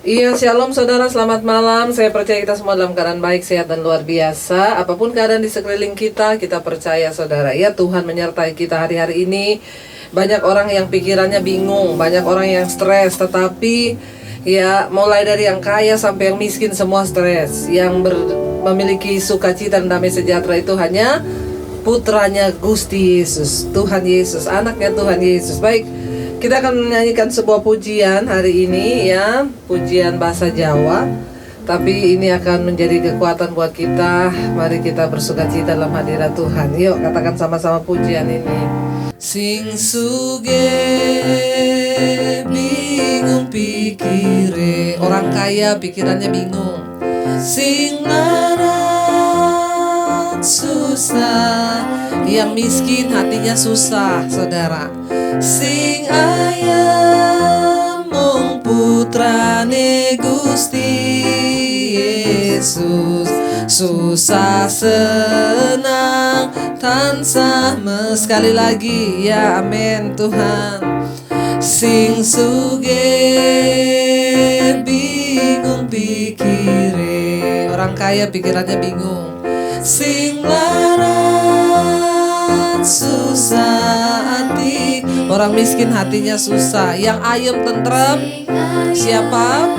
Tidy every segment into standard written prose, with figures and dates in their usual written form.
Iya, shalom saudara, selamat malam. Saya percaya kita semua dalam keadaan baik, sehat, dan luar biasa. Apapun keadaan di sekeliling kita, kita percaya saudara. Ya, Tuhan menyertai kita hari-hari ini. Banyak orang yang pikirannya bingung, banyak orang yang stres. Tetapi ya, mulai dari yang kaya sampai yang miskin semua stres. Yang memiliki sukacita dan damai sejahtera itu hanya putranya Gusti Yesus, Tuhan Yesus, anaknya Tuhan Yesus. Baik, kita akan menyanyikan sebuah pujian hari ini ya, pujian bahasa Jawa. Tapi ini akan menjadi kekuatan buat kita. Mari kita bersukacita dalam hadirat Tuhan. Yuk katakan sama-sama pujian ini. Sing suge bingung pikire. Orang kaya pikirannya bingung. Sing larat susah, yang miskin hatinya susah saudara. Sing ayam mung putrane Gusti Yesus, susah senang tansah sekali lagi ya, amin Tuhan. Sing suge bingung pikire, orang kaya pikirannya bingung. Sing larat susah hati, orang miskin hatinya susah. Yang ayem tentrem siapa?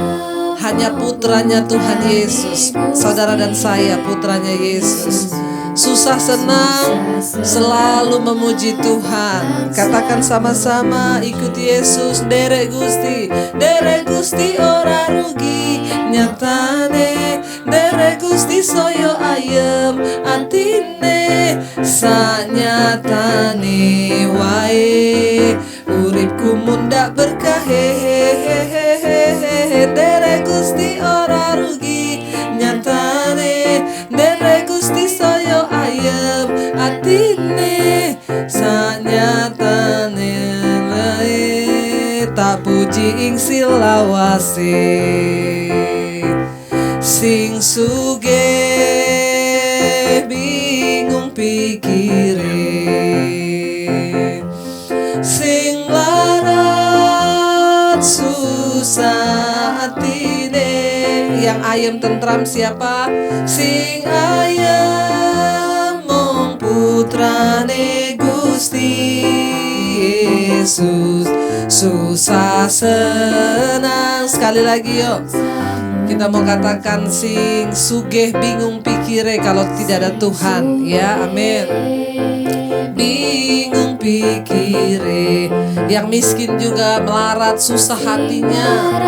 Hanya putranya Tuhan Yesus. Saudara dan saya putranya Yesus. Susah senang selalu memuji Tuhan. Katakan sama-sama, ikuti Yesus. Derek Gusti ora rugi nyatane. Derek Gusti soyo ayem atine, sanyatane wae uripku mundak berkah. Derek Gusti ora rugi nyatane. Derek Gusti soyo ayem atine, sanyatane wae tak puji ing silawase. Sing suge bingung pikire, sing larat susah atine. Yang ayem tentram siapa? Sing ayem mung putrane Gusti Yesus, susah senang. Sekali lagi yuk, kita mau katakan sing sugeh bingung pikire kalau tidak ada Tuhan ya, amin. Bingung pikire, yang miskin juga melarat susah hatinya.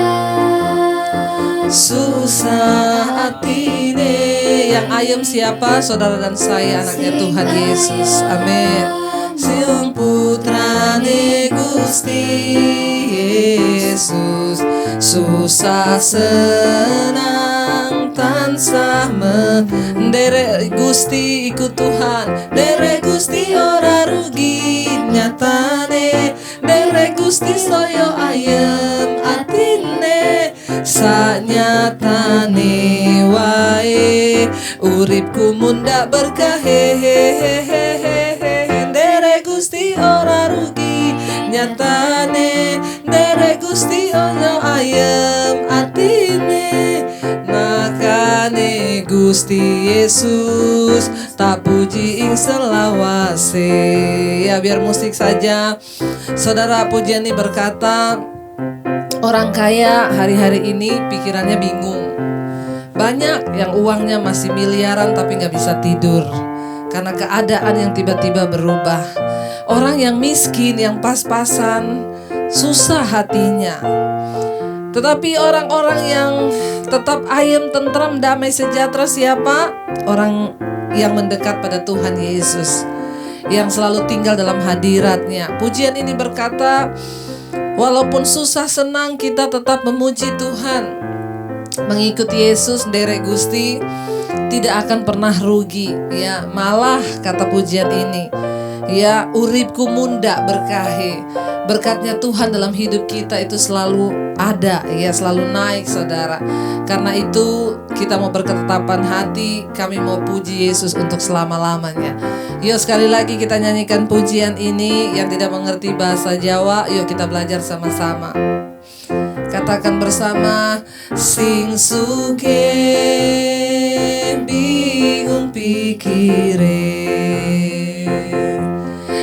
Susah hatine, yang ayem siapa? Saudara dan saya, anaknya Tuhan Yesus, amin. Sing putrane Gusti Yesus, susah senang tansah derek Gusti ikut Tuhan. Derek Gusti ora rugi nyatane. Derek Gusti soyo ayem atine, sanyatane wae uripku mundak berkah. Derek Gusti ora rugi nyatane. Derek Gusti ono ayem atine, makane Gusti Yesus tak puji ing selawase. Ya biar musik saja. Saudara, pujian ini berkata, orang kaya hari-hari ini pikirannya bingung. Banyak yang uangnya masih miliaran tapi gak bisa tidur karena keadaan yang tiba-tiba berubah. Orang yang miskin, yang pas-pasan, susah hatinya. Tetapi orang-orang yang tetap ayem, tentram, damai sejahtera siapa? Orang yang mendekat pada Tuhan Yesus, yang selalu tinggal dalam hadirat-Nya. Pujian ini berkata, walaupun susah senang kita tetap memuji Tuhan. Mengikuti Yesus, derek Gusti tidak akan pernah rugi ya. Malah kata pujian ini, ya uripku mundak berkahe. Berkatnya Tuhan dalam hidup kita itu selalu ada ya, selalu naik saudara. Karena itu kita mau berketetapan hati, kami mau puji Yesus untuk selama-lamanya. Yuk sekali lagi kita nyanyikan pujian ini. Yang tidak mengerti bahasa Jawa, yuk kita belajar sama-sama. Katakan bersama, sing suke bingung pikire,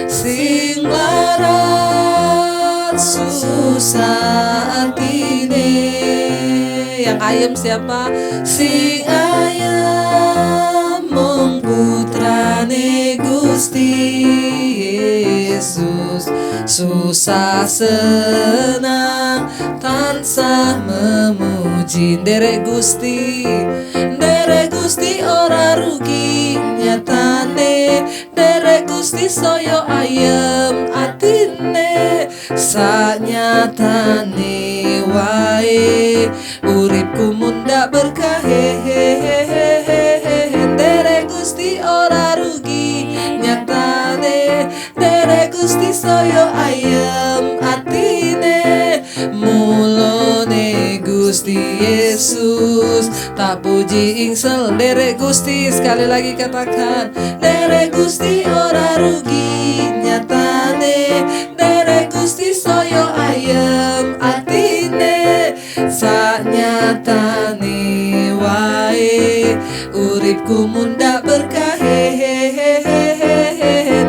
sing larat susah atine. Yang ayem siapa? Sing ayem mung putrane Gusti Yesus. Susah senang tansah memuji. Derek Gusti ora rugi nyatane. Derek Gusti soyo ayem atine, sanyatane wae uripku munda berkah. Derek Gusti ora rugi nyatane. Derek Gusti soyo ayem atine, mulone Gusti Yesus tak puji ingsel. Derek Gusti, sekali lagi katakan, derek Gusti ora rugi nyatane. Derek Gusti soyo ayem atine, sanyatane wae uripku munda berkah.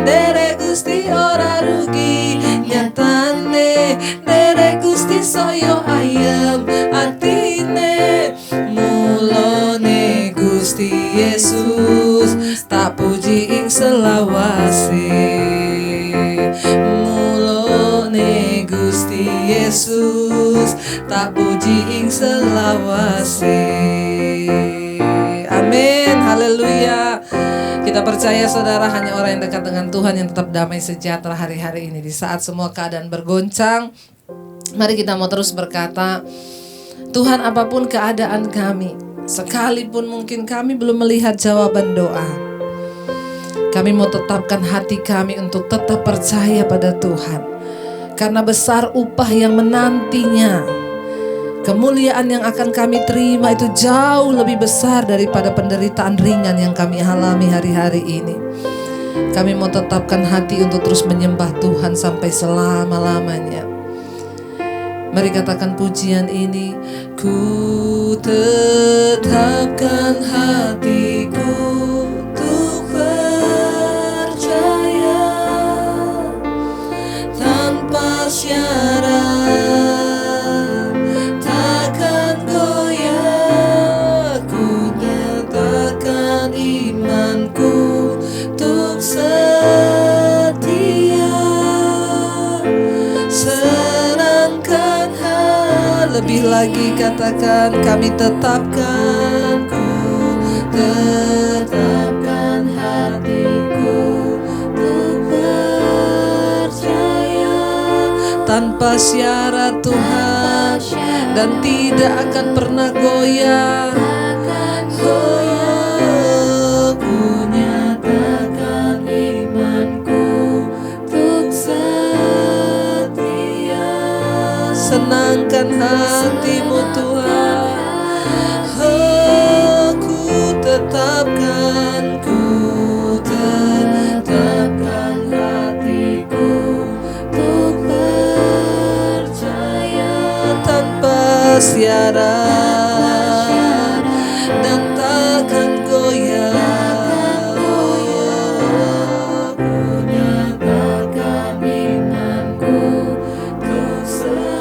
Derek Gusti ora rugi nyatane. Derek Gusti soyo ayem atine, mulone Gusti Yesus tak puji ing selawase. Mulone Gusti Yesus tak puji ing selawase. Amin, haleluya. Kita percaya saudara, hanya orang yang dekat dengan Tuhan yang tetap damai sejahtera hari-hari ini. Di saat semua keadaan bergoncang, mari kita mau terus berkata, Tuhan, apapun keadaan kami, sekalipun mungkin kami belum melihat jawaban doa, kami mau tetapkan hati kami untuk tetap percaya pada Tuhan. Karena besar upah yang menantinya. Kemuliaan yang akan kami terima itu jauh lebih besar daripada penderitaan ringan yang kami alami hari-hari ini. Kami mau tetapkan hati untuk terus menyembah Tuhan sampai selama-lamanya. Mari katakan pujian ini. Ku tetapkan hatiku untuk percaya tanpa syarat. Lebih lagi katakan, kami tetapkan, ku tetapkan hatiku untuk percaya tanpa syarat Tuhan, dan tidak akan pernah goyah. Ku nyatakan imanku untuk setia. Senangkan hatimu Tuhan. Ku tetapkan hatiku untuk percaya tanpa syarat dan takkan goyah. Ku nyatakan imanku untuk setia.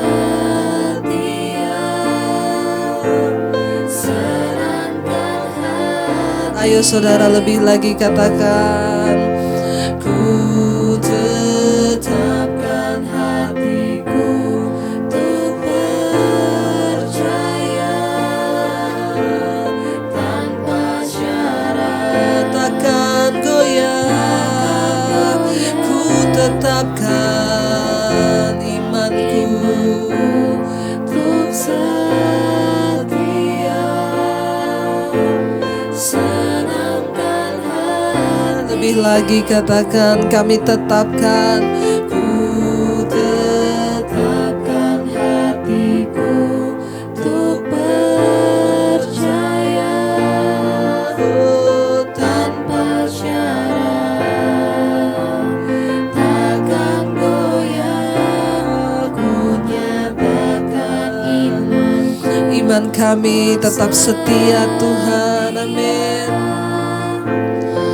Senangkan hati. Ayo saudara, lebih lagi katakan, ku tetapkan hatiku untuk percaya tanpa syarat, takkan goyah. Ku tetapkan imanku untuk setia. Senangkan hati. Lebih lagi katakan, kami tetapkan, ku tetapkan hatiku untuk percaya tanpa syarat, takkan goyah. Ku nyatakan iman kami tetap setia Tuhan. Amin.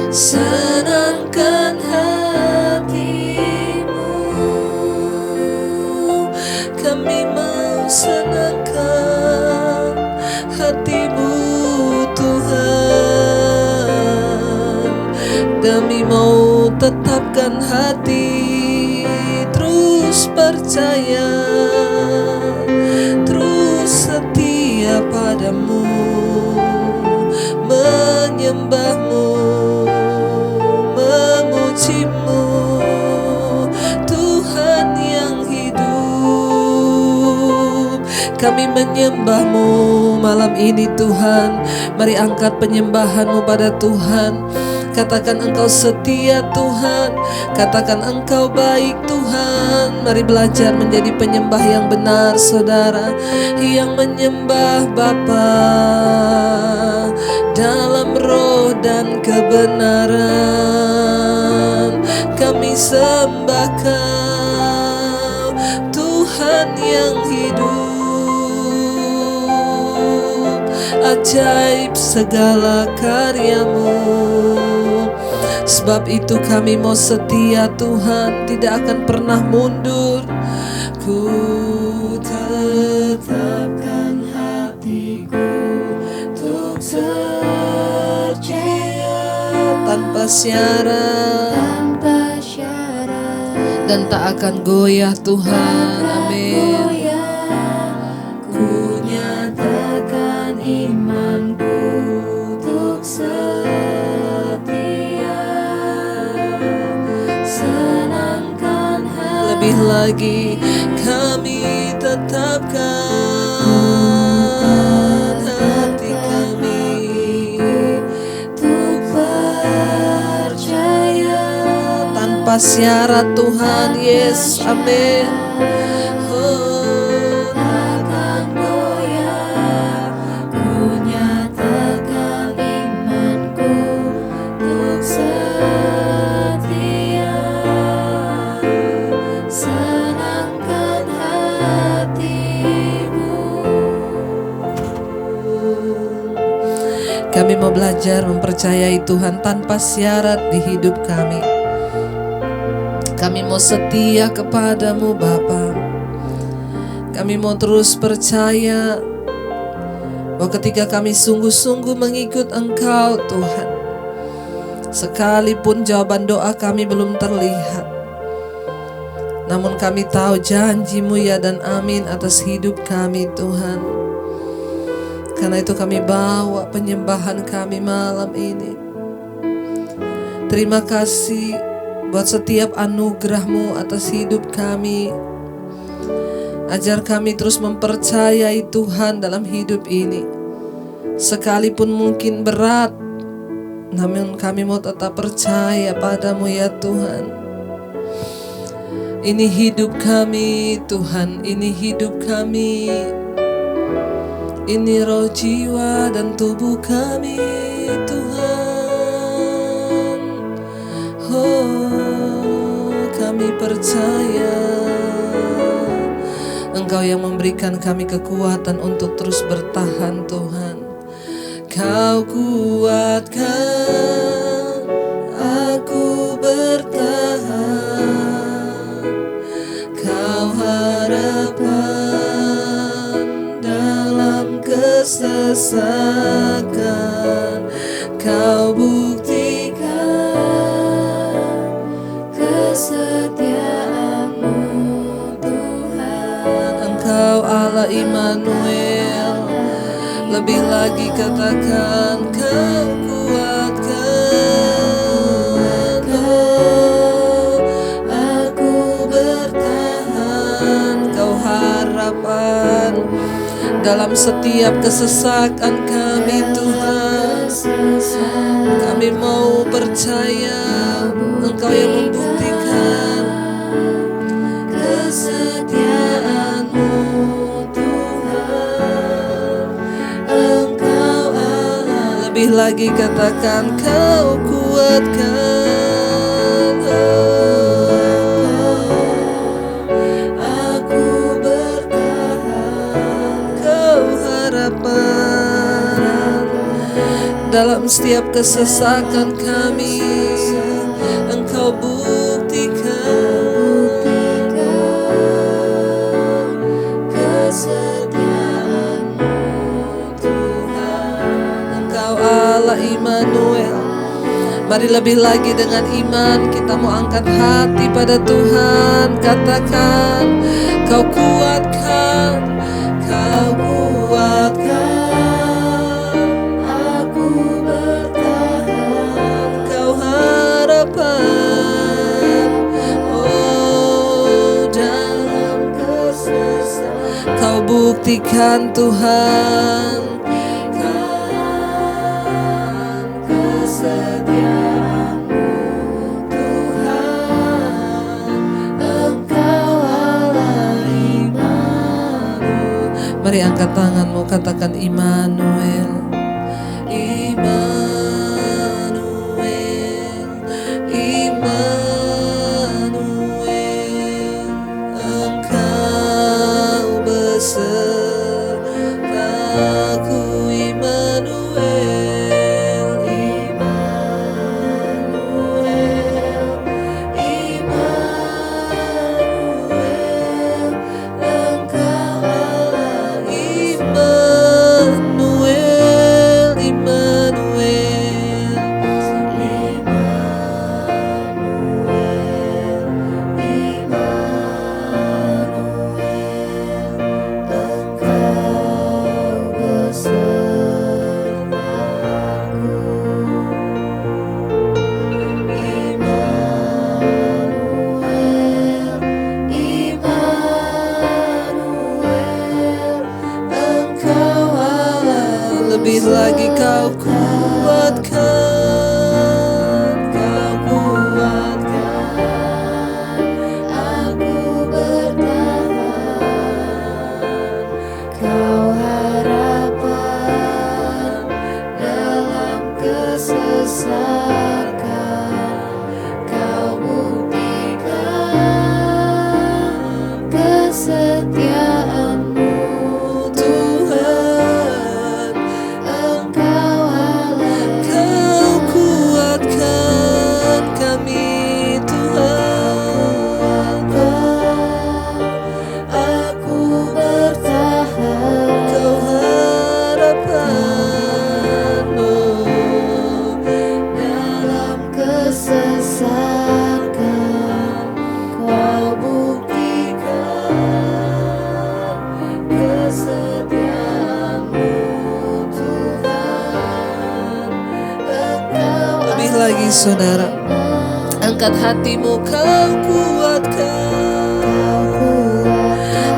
Senangkan hatimu, kami mau senangkan hatimu Tuhan. Kami mau tetapkan hati, terus percaya, terus setia padamu, menyembahmu, memujimu, Tuhan yang hidup. Kami menyembahmu malam ini Tuhan. Mari angkat penyembahanmu pada Tuhan. Katakan Engkau setia Tuhan, katakan Engkau baik Tuhan. Mari belajar menjadi penyembah yang benar saudara, yang menyembah Bapa dalam roh dan kebenaran. Kami sembah Kau Tuhan yang hidup, ajaib segala karyamu. Sebab itu kami mau setia Tuhan, tidak akan pernah mundur. Ku tetapkan hatiku untuk percaya tanpa syarat, dan tak akan goyah Tuhan. Amin. Ku nyatakan imanku untuk lebih lagi kami tetapkan hati kami untuk percaya tanpa syarat Tuhan. Yes, amin. Takkan goyah, ku nyatakan imanku untuk setia. Senangkan hatimu. Kami mau belajar mempercayai Tuhan tanpa syarat di hidup kami. Kami mau setia kepadamu Bapa. Kami mau terus percaya bahwa ketika kami sungguh-sungguh mengikut Engkau Tuhan, sekalipun jawaban doa kami belum terlihat, namun kami tahu janji-Mu ya dan amin atas hidup kami Tuhan. Karena itu kami bawa penyembahan kami malam ini. Terima kasih buat setiap anugerah-Mu atas hidup kami. Ajar kami terus mempercayai Tuhan dalam hidup ini. Sekalipun mungkin berat, namun kami mau tetap percaya padamu ya Tuhan. Ini hidup kami Tuhan, ini hidup kami. Ini roh, jiwa, dan tubuh kami Tuhan. Oh, kami percaya Engkau yang memberikan kami kekuatan untuk terus bertahan Tuhan. Kau kuatkan aku bertahan, Kau harapan dalam kesesakan, Kau buktikan kesetiaan-Mu Tuhan. Engkau Allah Immanuel. Lebih lagi katakan Kau kuatkan aku bertahan, Kau harapan dalam setiap kesesakan kami Tuhan. Kami mau percaya Engkau yang membuktikan kesetiaan-Mu Tuhan. Engkau Allah. Lebih lagi katakan Kau kuatkan aku bertahan, Kau harapan dalam setiap kesesakan kami. Engkau buktikan kesetiaan-Mu Tuhan. Engkau Allah Immanuel. Mari lebih lagi dengan iman kita mau angkat hati pada Tuhan. Katakan, Kau kuatkan, Kau kuatkan, aku bertahan, Kau harapan, oh dalam kesesakan. Kau buktikan Tuhan, mari angkat tanganmu, katakan Immanuel, Immanuel, Immanuel, Engkau besertaku, Immanuel, Immanuel, Immanuel, Engkau Allah, Immanuel, Immanuel, Immanuel, Engkau besertaku, Immanuel, Immanuel, Engkau Allah. Lebih lagi Kau kuatkan, Kau kuatkan, aku bertahan, Kau harapan dalam kesesakan. Kau buktikan kesetiaan-Mu Tuhan. Engkau Allah, Kau kuatkan kami Tuhan. Aku bertahan, Kau harapan-Mu dalam kesesakan. Kau buktikan kesetiaan-Mu Tuhan. Engkau lebih lagi saudara, angkat hatimu, Kau kuatkan.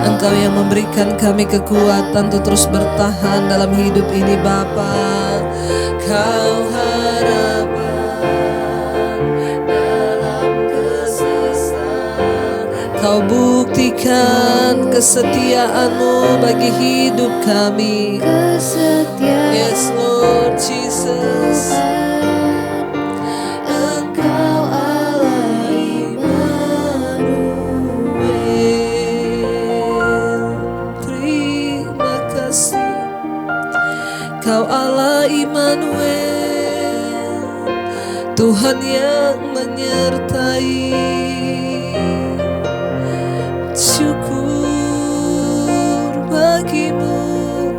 Engkau yang memberikan kami kekuatan untuk terus bertahan dalam hidup ini Bapa. Kau harapan dalam kesesakan. Kau buktikan kesetiaan-Mu bagi hidup kami. Yes Lord Jesus. Engkau Allah Immanuel. Terima kasih. Kau Allah Immanuel, Tuhan yang menyertai. Syukur bagi-Mu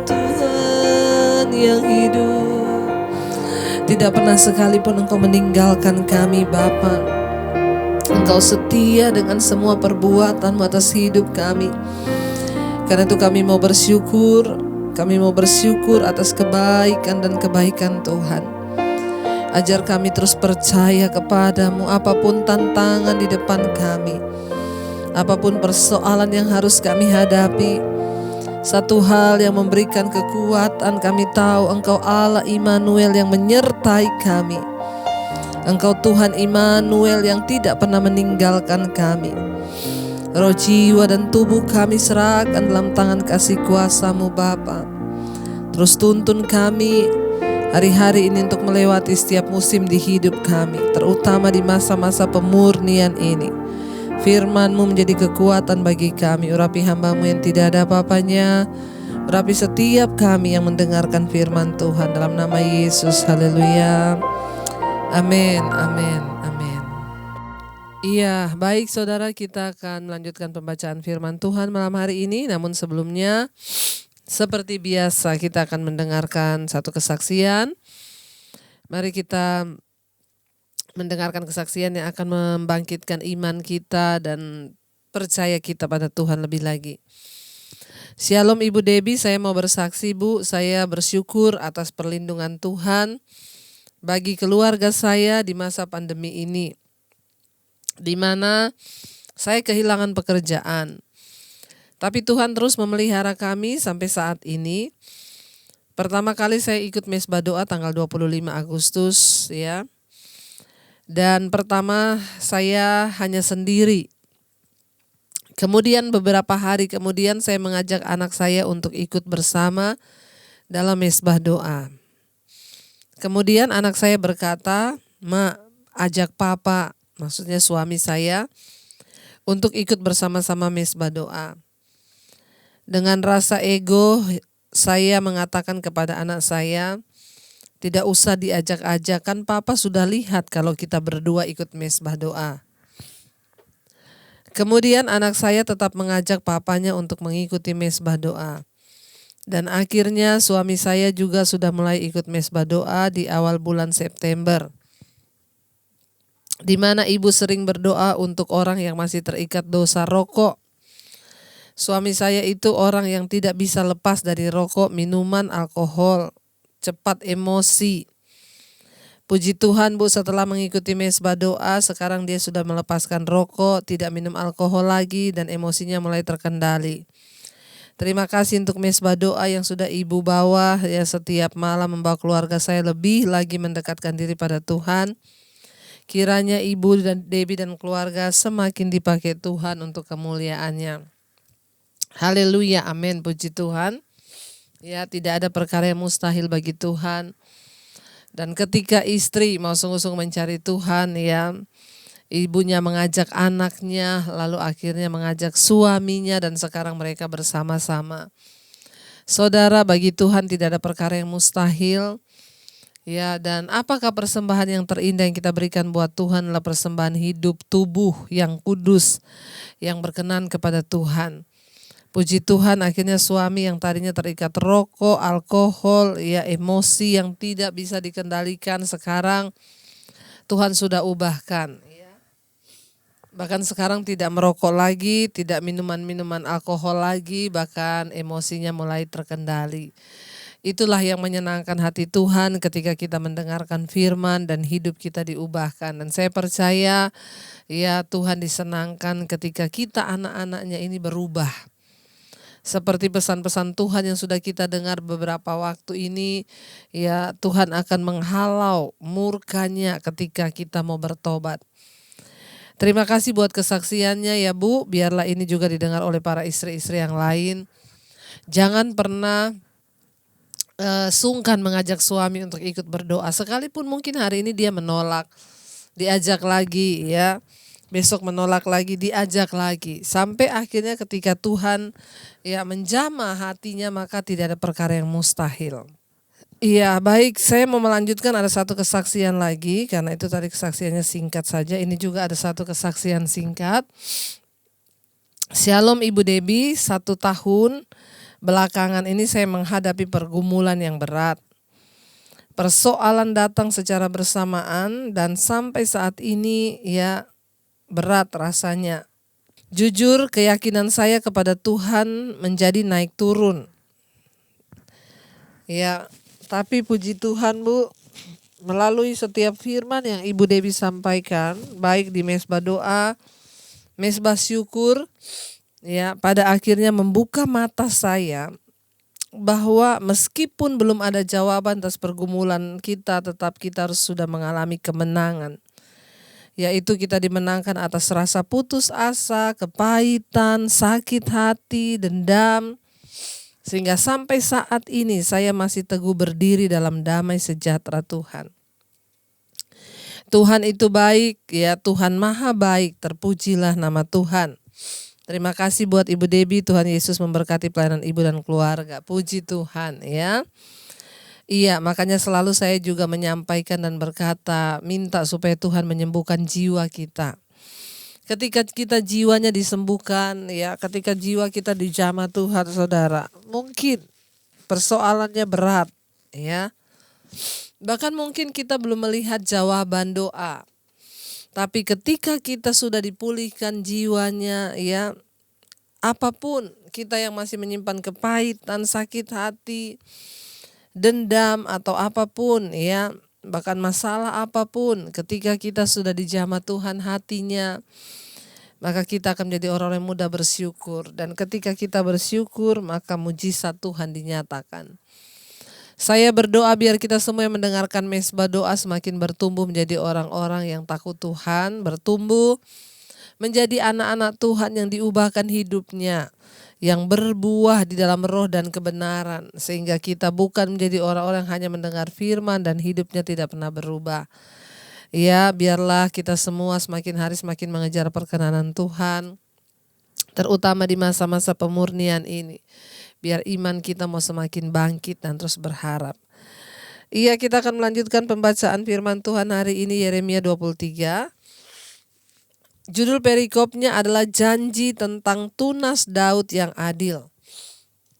Tuhan yang hidup. Tidak pernah sekalipun Engkau meninggalkan kami Bapa. Engkau setia dengan semua perbuatan-Mu atas hidup kami. Karena itu kami mau bersyukur. Kami mau bersyukur atas kebaikan dan kebaikan Tuhan. Ajar kami terus percaya kepada-Mu apapun tantangan di depan kami. Apapun persoalan yang harus kami hadapi. Satu hal yang memberikan kekuatan, kami tahu Engkau Allah Immanuel yang menyertai kami. Engkau Tuhan Immanuel yang tidak pernah meninggalkan kami. Roh, jiwa, dan tubuh kami serahkan dalam tangan kasih kuasa-Mu Bapa. Terus tuntun kami hari-hari ini untuk melewati setiap musim di hidup kami, terutama di masa-masa pemurnian ini. Firman-Mu menjadi kekuatan bagi kami. Urapi hamba-Mu yang tidak ada apa-apanya, Berapi setiap kami yang mendengarkan firman Tuhan dalam nama Yesus. Haleluya. Amin, amin, amin. Iya, baik saudara, kita akan melanjutkan pembacaan firman Tuhan malam hari ini. Namun sebelumnya, seperti biasa kita akan mendengarkan satu kesaksian. Mari kita mendengarkan kesaksian yang akan membangkitkan iman kita dan percaya kita pada Tuhan lebih lagi. Shalom Ibu Debbie, saya mau bersaksi Bu, saya bersyukur atas perlindungan Tuhan bagi keluarga saya di masa pandemi ini, di mana saya kehilangan pekerjaan. Tapi Tuhan terus memelihara kami sampai saat ini. Pertama kali saya ikut mesbah doa tanggal 25 Agustus ya. Dan pertama saya hanya sendiri. Kemudian beberapa hari kemudian saya mengajak anak saya untuk ikut bersama dalam mesbah doa. Kemudian anak saya berkata, "Ma, ajak papa," maksudnya suami saya, "untuk ikut bersama-sama mesbah doa." Dengan rasa ego, saya mengatakan kepada anak saya, "Tidak usah diajak-ajak, kan papa sudah lihat kalau kita berdua ikut mesbah doa." Kemudian anak saya tetap mengajak papanya untuk mengikuti mesbah doa. Dan akhirnya suami saya juga sudah mulai ikut mesbah doa di awal bulan September, di mana ibu sering berdoa untuk orang yang masih terikat dosa rokok. Suami saya itu orang yang tidak bisa lepas dari rokok, minuman, alkohol, cepat emosi. Puji Tuhan Bu, setelah mengikuti mesbah doa, sekarang dia sudah melepaskan rokok, tidak minum alkohol lagi, dan emosinya mulai terkendali. Terima kasih untuk mesbah doa yang sudah Ibu bawa ya, setiap malam membawa keluarga saya lebih lagi mendekatkan diri pada Tuhan. Kiranya Ibu dan Debbie dan keluarga semakin dipakai Tuhan untuk kemuliaan-Nya. Haleluya, amin, puji Tuhan. Ya, tidak ada perkara yang mustahil bagi Tuhan. Dan ketika istri mau sungguh-sungguh mencari Tuhan ya, ibunya mengajak anaknya, lalu akhirnya mengajak suaminya, dan sekarang mereka bersama-sama. Saudara, bagi Tuhan tidak ada perkara yang mustahil. Ya, dan apakah persembahan yang terindah yang kita berikan buat Tuhan adalah persembahan hidup tubuh yang kudus, yang berkenan kepada Tuhan. Puji Tuhan, akhirnya suami yang tadinya terikat rokok, alkohol, ya emosi yang tidak bisa dikendalikan, sekarang Tuhan sudah ubahkan. Bahkan sekarang tidak merokok lagi, tidak minuman-minuman alkohol lagi, bahkan emosinya mulai terkendali. Itulah yang menyenangkan hati Tuhan ketika kita mendengarkan firman dan hidup kita diubahkan. Dan saya percaya ya Tuhan disenangkan ketika kita anak-anaknya ini berubah. Seperti pesan-pesan Tuhan yang sudah kita dengar beberapa waktu ini, ya Tuhan akan menghalau murkanya ketika kita mau bertobat. Terima kasih buat kesaksiannya ya Bu, biarlah ini juga didengar oleh para istri-istri yang lain. Jangan pernah sungkan mengajak suami untuk ikut berdoa, sekalipun mungkin hari ini dia menolak, diajak lagi ya, besok menolak lagi, diajak lagi, sampai akhirnya ketika Tuhan ya menjamah hatinya, maka tidak ada perkara yang mustahil. Iya, baik, saya mau melanjutkan, ada satu kesaksian lagi, karena itu tadi kesaksiannya singkat saja, ini juga ada satu kesaksian singkat. Shalom Ibu Debbie, 1 tahun belakangan ini saya menghadapi pergumulan yang berat. Persoalan datang secara bersamaan dan sampai saat ini ya berat rasanya. Jujur, keyakinan saya kepada Tuhan menjadi naik turun. Ya, tapi puji Tuhan Bu, melalui setiap firman yang Ibu Debbie sampaikan, baik di mesbah doa, mesbah syukur, ya pada akhirnya membuka mata saya bahwa meskipun belum ada jawaban atas pergumulan kita, tetap kita harus sudah mengalami kemenangan. Yaitu kita dimenangkan atas rasa putus asa, kepahitan, sakit hati, dendam. Sehingga sampai saat ini saya masih teguh berdiri dalam damai sejahtera Tuhan. Tuhan itu baik, ya Tuhan maha baik, terpujilah nama Tuhan. Terima kasih buat Ibu Debbie, Tuhan Yesus memberkati pelayanan Ibu dan keluarga. Puji Tuhan ya. Iya, makanya selalu saya juga menyampaikan dan berkata, minta supaya Tuhan menyembuhkan jiwa kita. Ketika kita jiwanya disembuhkan, ya, ketika jiwa kita dijamah Tuhan, saudara, mungkin persoalannya berat, ya. Bahkan mungkin kita belum melihat jawaban doa. Tapi ketika kita sudah dipulihkan jiwanya, ya, apapun kita yang masih menyimpan kepahitan, sakit hati, dendam atau apapun, ya, bahkan masalah apapun, ketika kita sudah dijamah Tuhan hatinya, maka kita akan menjadi orang yang mudah bersyukur. Dan ketika kita bersyukur, maka mujizat Tuhan dinyatakan. Saya berdoa biar kita semua yang mendengarkan mesbah doa semakin bertumbuh menjadi orang-orang yang takut Tuhan, bertumbuh menjadi anak-anak Tuhan yang diubahkan hidupnya, yang berbuah di dalam roh dan kebenaran, sehingga kita bukan menjadi orang-orang yang hanya mendengar firman dan hidupnya tidak pernah berubah. Ya, biarlah kita semua semakin hari semakin mengejar perkenanan Tuhan, terutama di masa-masa pemurnian ini. Biar iman kita mau semakin bangkit dan terus berharap. Iya, kita akan melanjutkan pembacaan firman Tuhan hari ini, Yeremia 23. Judul perikopnya adalah janji tentang tunas Daud yang adil.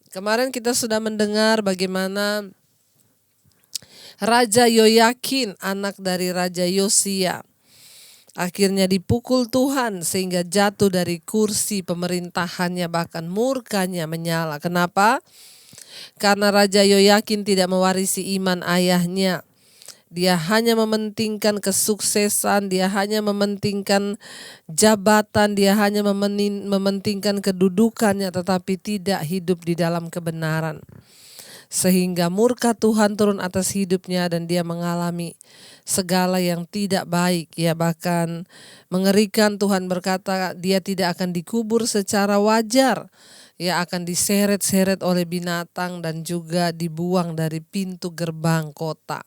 Kemarin kita sudah mendengar bagaimana Raja Yoyakin, anak dari Raja Yosia, akhirnya dipukul Tuhan sehingga jatuh dari kursi pemerintahannya, bahkan murkanya menyala. Kenapa? Karena Raja Yoyakin tidak mewarisi iman ayahnya. Dia hanya mementingkan kesuksesan, dia hanya mementingkan jabatan, dia hanya mementingkan kedudukannya, tetapi tidak hidup di dalam kebenaran. Sehingga murka Tuhan turun atas hidupnya dan dia mengalami segala yang tidak baik, ya, bahkan mengerikan. Tuhan berkata dia tidak akan dikubur secara wajar, ya, akan diseret-seret oleh binatang dan juga dibuang dari pintu gerbang kota.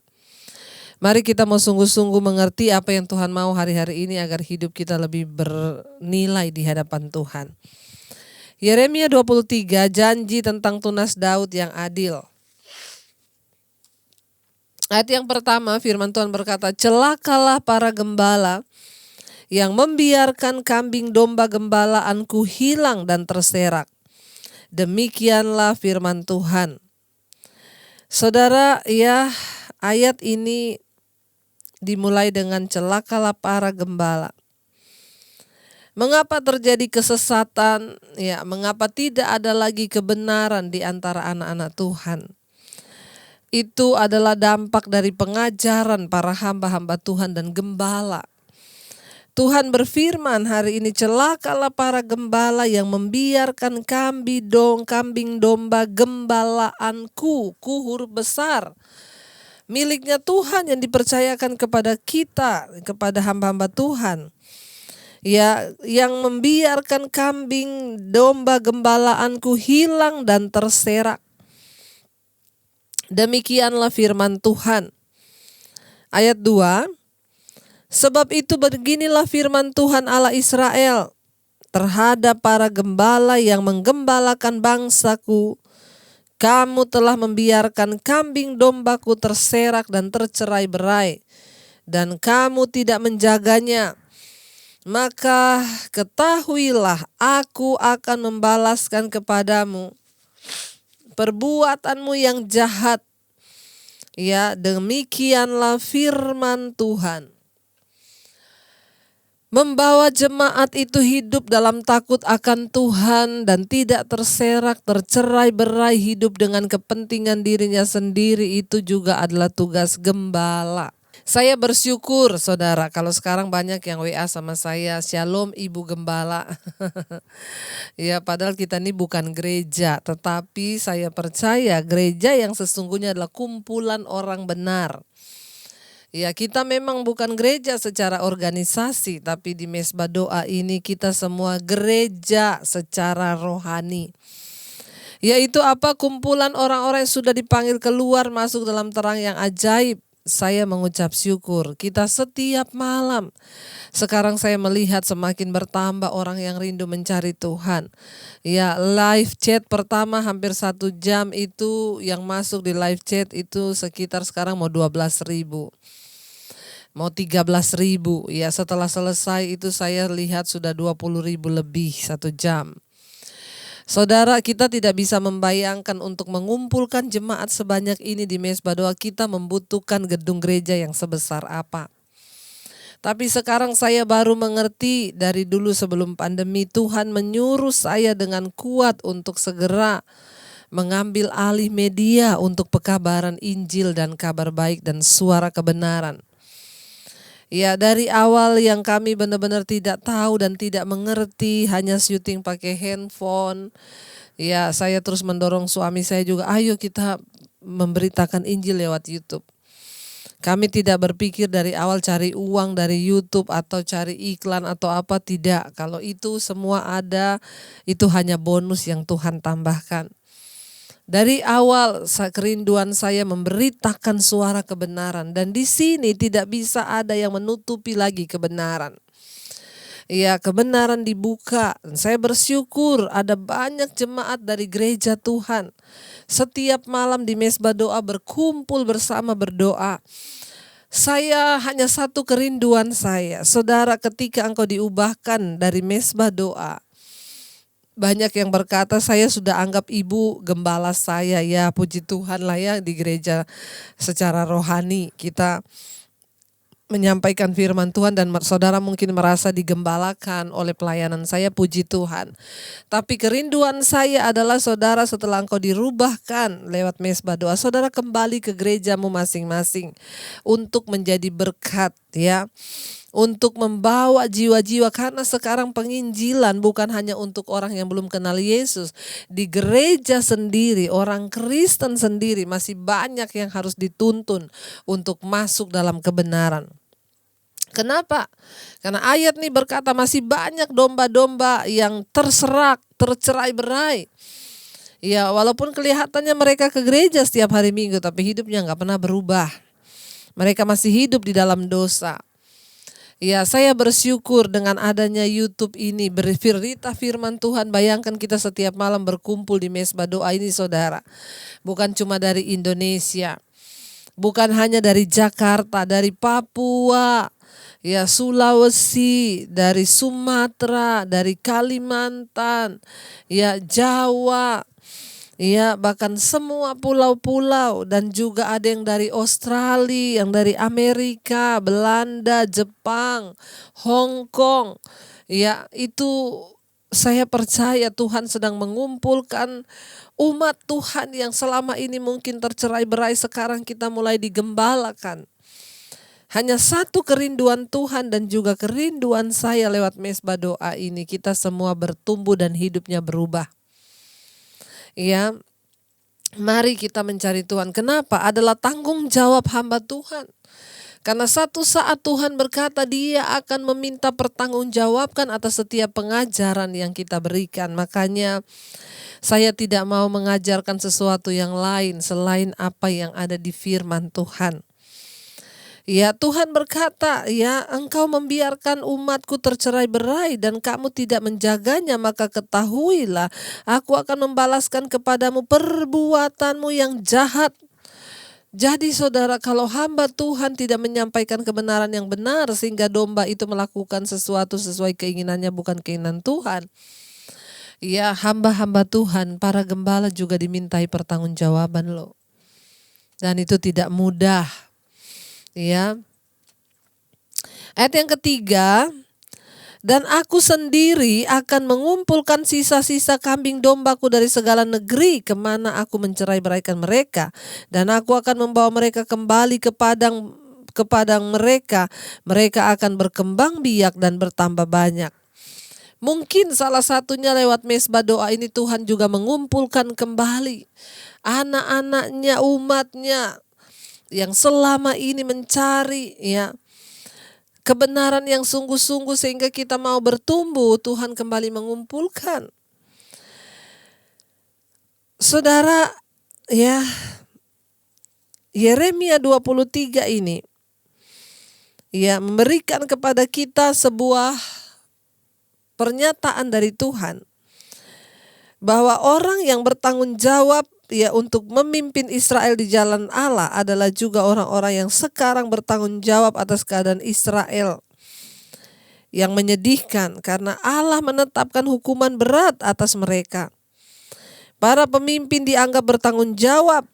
Mari kita mau sungguh-sungguh mengerti apa yang Tuhan mau hari-hari ini agar hidup kita lebih bernilai di hadapan Tuhan. Yeremia 23, janji tentang tunas Daud yang adil. Ayat yang pertama, firman Tuhan berkata, celakalah para gembala yang membiarkan kambing domba gembalaanku hilang dan terserak. Demikianlah firman Tuhan. Saudara, ya, ayat ini dimulai dengan celakalah para gembala. Mengapa terjadi kesesatan? Ya, mengapa tidak ada lagi kebenaran di antara anak-anak Tuhan? Itu adalah dampak dari pengajaran para hamba-hamba Tuhan dan gembala. Tuhan berfirman hari ini, celakalah para gembala yang membiarkan kambing domba gembalaanku, ku huruf besar, miliknya Tuhan yang dipercayakan kepada kita, kepada hamba-hamba Tuhan. Ya, yang membiarkan kambing domba gembalaanku hilang dan terserak. Demikianlah firman Tuhan. Ayat 2. Sebab itu beginilah firman Tuhan Allah Israel terhadap para gembala yang menggembalakan bangsaku. Kamu telah membiarkan kambing dombaku terserak dan tercerai-berai, dan kamu tidak menjaganya. Maka ketahuilah, aku akan membalaskan kepadamu perbuatanmu yang jahat. Ya, demikianlah firman Tuhan. Membawa jemaat itu hidup dalam takut akan Tuhan dan tidak terserak, tercerai-berai, hidup dengan kepentingan dirinya sendiri, itu juga adalah tugas gembala. Saya bersyukur, saudara, kalau sekarang banyak yang WA sama saya, Shalom Ibu Gembala. Ya, padahal kita ini bukan gereja, tetapi saya percaya gereja yang sesungguhnya adalah kumpulan orang benar. Ya, kita memang bukan gereja secara organisasi, tapi di mesbah doa ini kita semua gereja secara rohani. Yaitu apa? Kumpulan orang-orang yang sudah dipanggil keluar masuk dalam terang yang ajaib, saya mengucap syukur. Kita setiap malam, sekarang saya melihat semakin bertambah orang yang rindu mencari Tuhan. Ya, live chat pertama hampir 1 jam itu yang masuk di live chat itu sekitar sekarang mau 12.000. Mau 13.000. Ya, setelah selesai itu saya lihat sudah 20.000 lebih 1 jam. Saudara, kita tidak bisa membayangkan untuk mengumpulkan jemaat sebanyak ini di Mezbah Doa, kita membutuhkan gedung gereja yang sebesar apa. Tapi sekarang saya baru mengerti, dari dulu sebelum pandemi Tuhan menyuruh saya dengan kuat untuk segera mengambil alih media untuk pekabaran Injil dan kabar baik dan suara kebenaran. Ya, dari awal yang kami benar-benar tidak tahu dan tidak mengerti, hanya syuting pakai handphone. Ya, saya terus mendorong suami saya juga, ayo kita memberitakan Injil lewat YouTube. Kami tidak berpikir dari awal cari uang dari YouTube atau cari iklan atau apa, tidak. Kalau itu semua ada, itu hanya bonus yang Tuhan tambahkan. Dari awal kerinduan saya memberitakan suara kebenaran, dan di sini tidak bisa ada yang menutupi lagi kebenaran. Ya, kebenaran dibuka. Saya bersyukur ada banyak jemaat dari gereja Tuhan. Setiap malam di Mezbah Doa berkumpul bersama berdoa. Saya hanya satu kerinduan saya, saudara, ketika engkau diubahkan dari Mezbah Doa. Banyak yang berkata, saya sudah anggap ibu gembala saya. Ya, puji Tuhan lah ya, di gereja secara rohani kita menyampaikan firman Tuhan dan saudara mungkin merasa digembalakan oleh pelayanan saya, puji Tuhan. Tapi kerinduan saya adalah, saudara, setelah engkau dirubahkan lewat Mezbah Doa, saudara kembali ke gerejamu masing-masing untuk menjadi berkat, ya. Untuk membawa jiwa-jiwa, karena sekarang penginjilan bukan hanya untuk orang yang belum kenal Yesus. Di gereja sendiri, orang Kristen sendiri masih banyak yang harus dituntun untuk masuk dalam kebenaran. Kenapa? Karena ayat ini berkata masih banyak domba-domba yang terserak, tercerai-berai. Ya, walaupun kelihatannya mereka ke gereja setiap hari Minggu, tapi hidupnya gak pernah berubah. Mereka masih hidup di dalam dosa. Ya, saya bersyukur dengan adanya YouTube ini, berita firman Tuhan. Bayangkan kita setiap malam berkumpul di Mezbah Doa ini, saudara. Bukan cuma dari Indonesia, bukan hanya dari Jakarta, dari Papua, ya, Sulawesi, dari Sumatera, dari Kalimantan, ya, Jawa, ya, bahkan semua pulau-pulau, dan juga ada yang dari Australia, yang dari Amerika, Belanda, Jepang, Hong Kong. Ya, itu saya percaya Tuhan sedang mengumpulkan umat Tuhan yang selama ini mungkin tercerai-berai, sekarang kita mulai digembalakan. Hanya satu kerinduan Tuhan dan juga kerinduan saya lewat Mezbah Doa ini, kita semua bertumbuh dan hidupnya berubah. Ya, mari kita mencari Tuhan. Kenapa? Adalah tanggung jawab hamba Tuhan. Karena satu saat Tuhan berkata Dia akan meminta pertanggungjawabkan atas setiap pengajaran yang kita berikan. Makanya saya tidak mau mengajarkan sesuatu yang lain selain apa yang ada di firman Tuhan. Ya, Tuhan berkata, ya, engkau membiarkan umatku tercerai-berai dan kamu tidak menjaganya, maka ketahuilah aku akan membalaskan kepadamu perbuatanmu yang jahat. Jadi saudara, kalau hamba Tuhan tidak menyampaikan kebenaran yang benar sehingga domba itu melakukan sesuatu sesuai keinginannya, bukan keinginan Tuhan, ya, hamba-hamba Tuhan, para gembala juga dimintai pertanggungjawaban loh. Dan itu tidak mudah. Ya. Ayat yang ketiga, dan aku sendiri akan mengumpulkan sisa-sisa kambing dombaku dari segala negeri kemana aku mencerai-beraikan mereka, dan aku akan membawa mereka kembali ke padang mereka. Mereka akan berkembang biak dan bertambah banyak. Mungkin salah satunya lewat Mezbah Doa ini Tuhan juga mengumpulkan kembali anak-anaknya, umatnya yang selama ini mencari, ya, kebenaran yang sungguh-sungguh sehingga kita mau bertumbuh. Tuhan kembali mengumpulkan. Saudara, ya, Yeremia 23 ini memberikan kepada kita sebuah pernyataan dari Tuhan bahwa orang yang bertanggung jawab untuk memimpin Israel di jalan Allah adalah juga orang-orang yang sekarang bertanggung jawab atas keadaan Israel. Yang menyedihkan karena Allah menetapkan hukuman berat atas mereka. Para pemimpin dianggap bertanggung jawab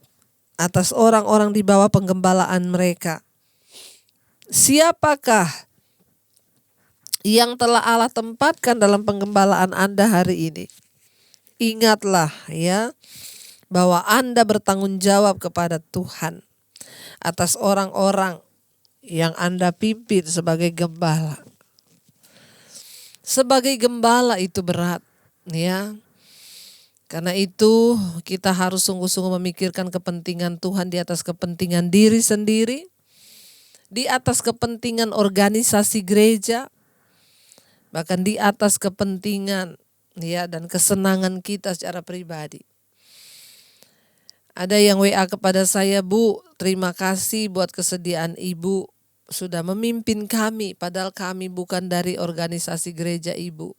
atas orang-orang di bawah penggembalaan mereka. Siapakah yang telah Allah tempatkan dalam penggembalaan Anda hari ini? Ingatlah bahwa Anda bertanggung jawab kepada Tuhan atas orang-orang yang Anda pimpin sebagai gembala. Sebagai gembala itu berat, Karena itu kita harus sungguh-sungguh memikirkan kepentingan Tuhan di atas kepentingan diri sendiri, di atas kepentingan organisasi gereja, bahkan di atas kepentingan dan kesenangan kita secara pribadi. Ada yang WA kepada saya, Bu, terima kasih buat kesediaan Ibu sudah memimpin kami, padahal kami bukan dari organisasi gereja Ibu.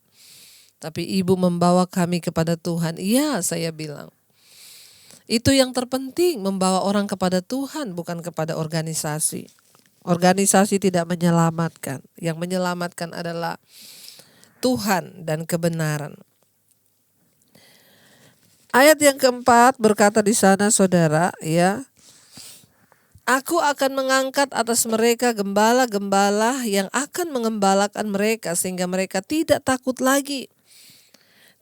Tapi Ibu membawa kami kepada Tuhan. Iya, saya bilang. Itu yang terpenting, membawa orang kepada Tuhan, bukan kepada organisasi. Organisasi tidak menyelamatkan. Yang menyelamatkan adalah Tuhan dan kebenaran. Ayat yang keempat berkata di sana, saudara, Aku akan mengangkat atas mereka gembala-gembala yang akan mengembalakan mereka sehingga mereka tidak takut lagi,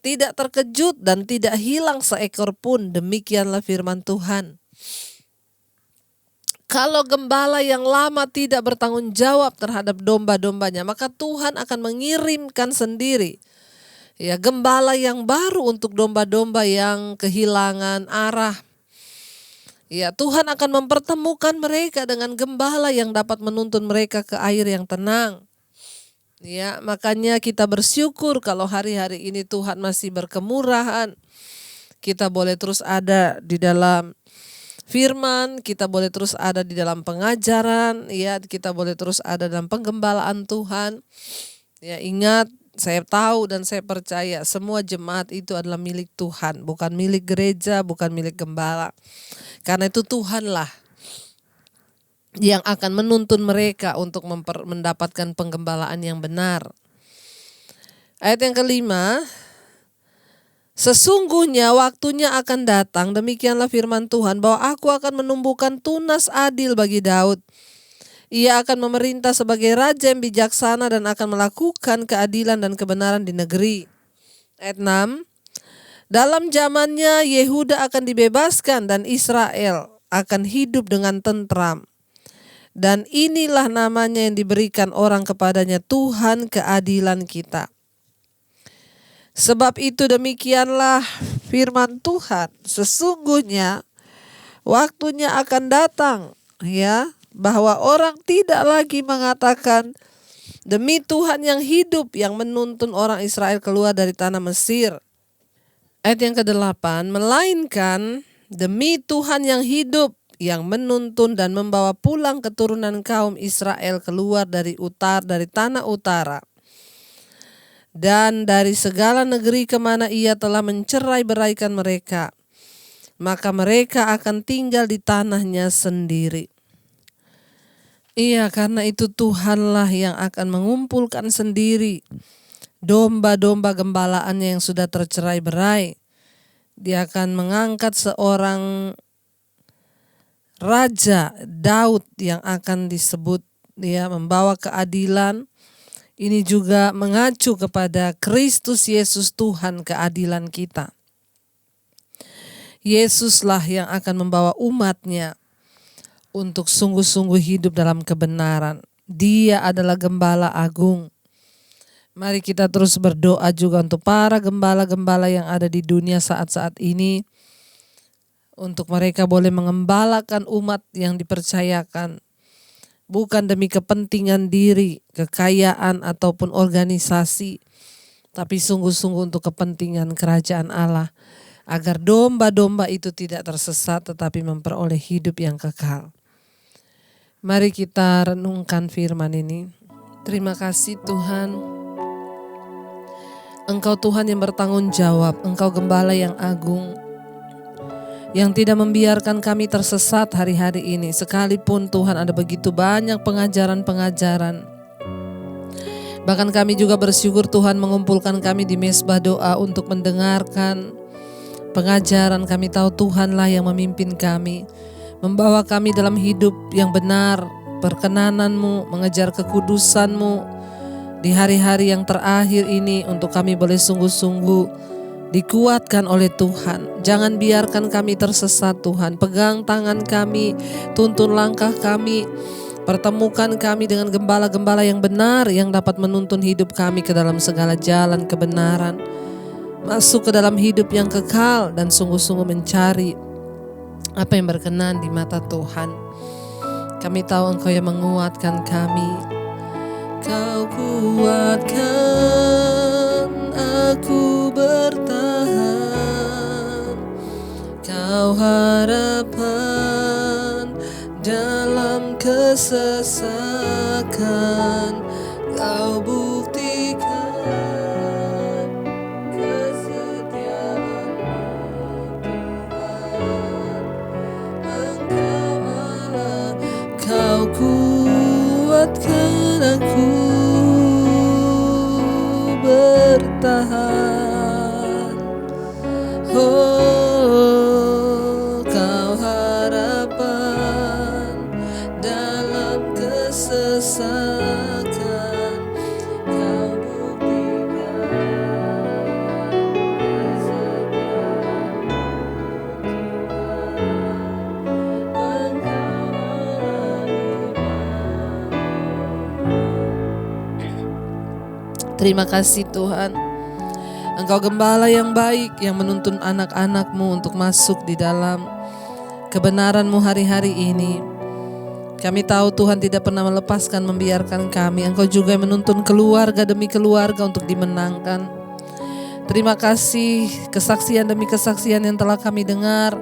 tidak terkejut dan tidak hilang seekor pun. Demikianlah firman Tuhan. Kalau gembala yang lama tidak bertanggung jawab terhadap domba-dombanya, maka Tuhan akan mengirimkan sendiri gembala yang baru untuk domba-domba yang kehilangan arah. Tuhan akan mempertemukan mereka dengan gembala yang dapat menuntun mereka ke air yang tenang. Makanya kita bersyukur kalau hari-hari ini Tuhan masih berkemurahan. Kita boleh terus ada di dalam firman, kita boleh terus ada di dalam pengajaran, kita boleh terus ada dalam penggembalaan Tuhan. Ingat, saya tahu dan saya percaya semua jemaat itu adalah milik Tuhan, bukan milik gereja, bukan milik gembala. Karena itu Tuhanlah yang akan menuntun mereka untuk mendapatkan penggembalaan yang benar. Ayat yang kelima, sesungguhnya waktunya akan datang, demikianlah firman Tuhan, bahwa aku akan menumbuhkan tunas adil bagi Daud. Ia akan memerintah sebagai raja yang bijaksana dan akan melakukan keadilan dan kebenaran di negeri. Ayat 6, dalam zamannya Yehuda akan dibebaskan dan Israel akan hidup dengan tentram. Dan inilah namanya yang diberikan orang kepadanya, Tuhan keadilan kita. Sebab itu demikianlah firman Tuhan, sesungguhnya waktunya akan datang bahwa orang tidak lagi mengatakan demi Tuhan yang hidup yang menuntun orang Israel keluar dari tanah Mesir. Ayat yang ke-8, melainkan demi Tuhan yang hidup yang menuntun dan membawa pulang keturunan kaum Israel keluar dari tanah utara dan dari segala negeri kemana ia telah mencerai-beraikan mereka, maka mereka akan tinggal di tanahnya sendiri. Karena itu Tuhanlah yang akan mengumpulkan sendiri domba-domba gembalaannya yang sudah tercerai-berai. Dia akan mengangkat seorang raja, Daud, yang akan disebut membawa keadilan. Ini juga mengacu kepada Kristus Yesus, Tuhan keadilan kita. Yesuslah yang akan membawa umatnya untuk sungguh-sungguh hidup dalam kebenaran. Dia adalah gembala agung. Mari kita terus berdoa juga untuk para gembala-gembala yang ada di dunia saat-saat ini. Untuk mereka boleh mengembalakan umat yang dipercayakan. Bukan demi kepentingan diri, kekayaan ataupun organisasi. Tapi sungguh-sungguh untuk kepentingan kerajaan Allah. agar domba-domba itu tidak tersesat tetapi memperoleh hidup yang kekal. Mari kita renungkan firman ini. Terima kasih Tuhan, Engkau Tuhan yang bertanggung jawab, Engkau Gembala yang agung, yang tidak membiarkan kami tersesat hari-hari ini. Sekalipun Tuhan ada begitu banyak pengajaran-pengajaran. Bahkan kami juga bersyukur Tuhan mengumpulkan kami di mesbah doa untuk mendengarkan pengajaran. Kami tahu Tuhanlah yang memimpin kami, membawa kami dalam hidup yang benar, perkenanan-Mu, mengejar kekudusan-Mu di hari-hari yang terakhir ini, untuk kami boleh sungguh-sungguh dikuatkan oleh Tuhan. Jangan biarkan kami tersesat Tuhan. Pegang tangan kami, tuntun langkah kami, pertemukan kami dengan gembala-gembala yang benar yang dapat menuntun hidup kami ke dalam segala jalan kebenaran, masuk ke dalam hidup yang kekal dan sungguh-sungguh mencari apa yang berkenan di mata Tuhan. Kami tahu Engkau yang menguatkan kami. Kau kuatkan aku bertahan, Kau harapan dalam kesesakan, Kau buktikan kesetiaan-Mu Tuhan. Engkau Allah, Kau kuatkan aku bertahan. Oh, Kau harapan dalam kesesakan, Kau buktikan kesetiaan-Mu Tuhan. Terima kasih Tuhan, Engkau Gembala yang baik yang menuntun anak-anak-Mu untuk masuk di dalam kebenaran-Mu hari-hari ini. Kami tahu Tuhan tidak pernah melepaskan, membiarkan kami. Engkau juga menuntun keluarga demi keluarga untuk dimenangkan. Terima kasih kesaksian demi kesaksian yang telah kami dengar,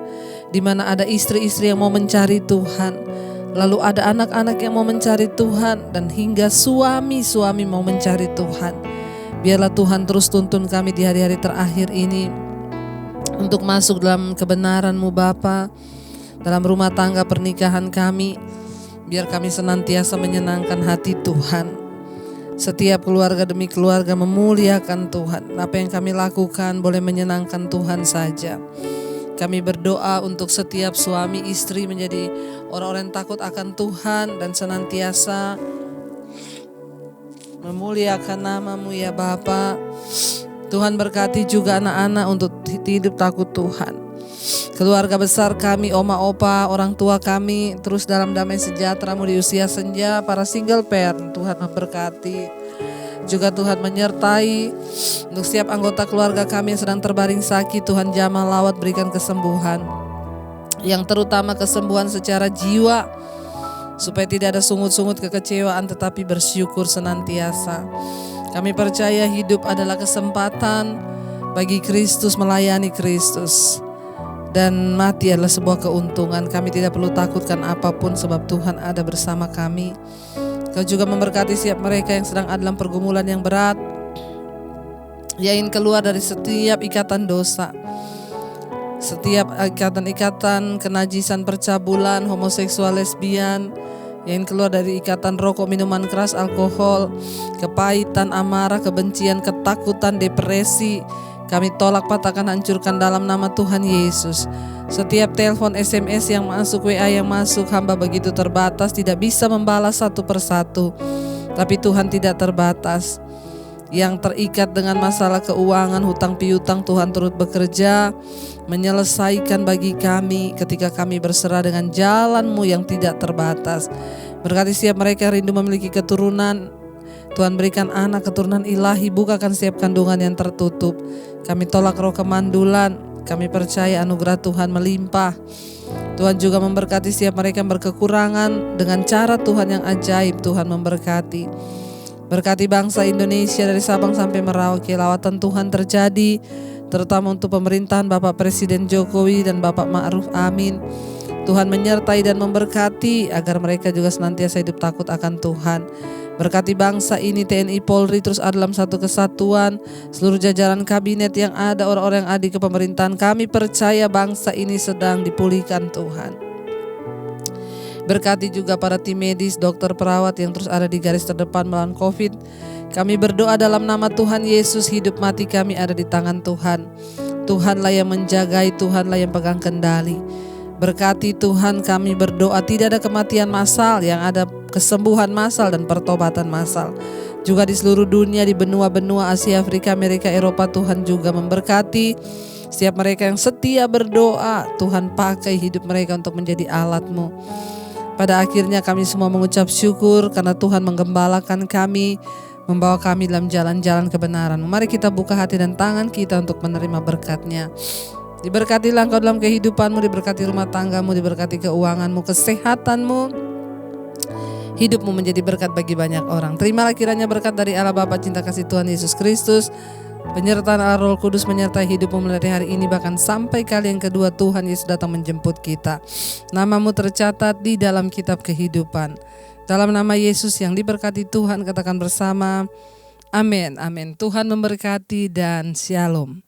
di mana ada istri-istri yang mau mencari Tuhan, lalu ada anak-anak yang mau mencari Tuhan, dan hingga suami-suami mau mencari Tuhan. Biarlah Tuhan terus tuntun kami di hari-hari terakhir ini untuk masuk dalam kebenaran-Mu Bapa, dalam rumah tangga pernikahan kami. Biar kami senantiasa menyenangkan hati Tuhan. Setiap keluarga demi keluarga memuliakan Tuhan. Apa yang kami lakukan boleh menyenangkan Tuhan saja. Kami berdoa untuk setiap suami istri menjadi orang-orang yang takut akan Tuhan dan senantiasa memuliakan nama-Mu ya Bapa. Tuhan berkati juga anak-anak untuk hidup takut Tuhan. Keluarga besar kami, oma opa, orang tua kami terus dalam damai sejahtera-Mu di usia senja. Para single parent, Tuhan memberkati. Juga Tuhan menyertai untuk setiap anggota keluarga kami yang sedang terbaring sakit. Tuhan jamah lawat, berikan kesembuhan, yang terutama kesembuhan secara jiwa, supaya tidak ada sungut-sungut kekecewaan tetapi bersyukur senantiasa. Kami percaya hidup adalah kesempatan bagi Kristus, melayani Kristus, dan mati adalah sebuah keuntungan. Kami tidak perlu takutkan apapun sebab Tuhan ada bersama kami. Kau juga memberkati setiap mereka yang sedang ada dalam pergumulan yang berat, yang ingin keluar dari setiap ikatan dosa, setiap ikatan-ikatan kenajisan, percabulan, homoseksual, lesbian, yang keluar dari ikatan rokok, minuman keras, alkohol, kepahitan, amarah, kebencian, ketakutan, depresi. Kami tolak, patahkan, hancurkan dalam nama Tuhan Yesus. Setiap telepon, SMS yang masuk, WA yang masuk, hamba begitu terbatas, tidak bisa membalas satu persatu. Tapi Tuhan tidak terbatas. Yang terikat dengan masalah keuangan, hutang piutang, Tuhan turut bekerja menyelesaikan bagi kami ketika kami berserah dengan jalan-Mu yang tidak terbatas. Berkati setiap mereka yang rindu memiliki keturunan, Tuhan berikan anak keturunan ilahi, bukakan setiap kandungan yang tertutup. Kami tolak roh kemandulan, kami percaya anugerah Tuhan melimpah. Tuhan juga memberkati setiap mereka yang berkekurangan dengan cara Tuhan yang ajaib. Tuhan memberkati. Berkati bangsa Indonesia dari Sabang sampai Merauke, lawatan Tuhan terjadi. terutama untuk pemerintahan Bapak Presiden Jokowi dan Bapak Ma'ruf Amin. Tuhan menyertai dan memberkati agar mereka juga senantiasa hidup takut akan Tuhan. Berkati bangsa ini, TNI Polri terus ada dalam satu kesatuan, seluruh jajaran kabinet yang ada, orang-orang yang ada di kepemerintahan. Kami percaya bangsa ini sedang dipulihkan Tuhan. Berkati juga para tim medis, dokter, perawat yang terus ada di garis terdepan melawan COVID. Kami berdoa dalam nama Tuhan Yesus, hidup mati kami ada di tangan Tuhan. Tuhanlah yang menjagai, Tuhanlah yang pegang kendali. Berkati Tuhan, kami berdoa tidak ada kematian massal, yang ada kesembuhan massal dan pertobatan massal. Juga di seluruh dunia, di benua-benua Asia, Afrika, Amerika, Eropa, Tuhan juga memberkati setiap mereka yang setia berdoa. Tuhan pakai hidup mereka untuk menjadi alat-Mu. Pada akhirnya kami semua mengucap syukur karena Tuhan menggembalakan kami, membawa kami dalam jalan-jalan kebenaran. Mari kita buka hati dan tangan kita untuk menerima berkat-Nya. Diberkatilah engkau dalam kehidupanmu, diberkati rumah tanggamu, diberkati keuanganmu, kesehatanmu, hidupmu menjadi berkat bagi banyak orang. Terimalah kiranya berkat dari Allah Bapa, cinta kasih Tuhan Yesus Kristus, penyertaan Allah Roh Kudus menyertai hidupmu mulai hari ini bahkan sampai kali yang kedua Tuhan Yesus datang menjemput kita. Namamu tercatat di dalam kitab kehidupan. Dalam nama Yesus yang diberkati Tuhan, katakan bersama, amin, amin. Tuhan memberkati dan shalom.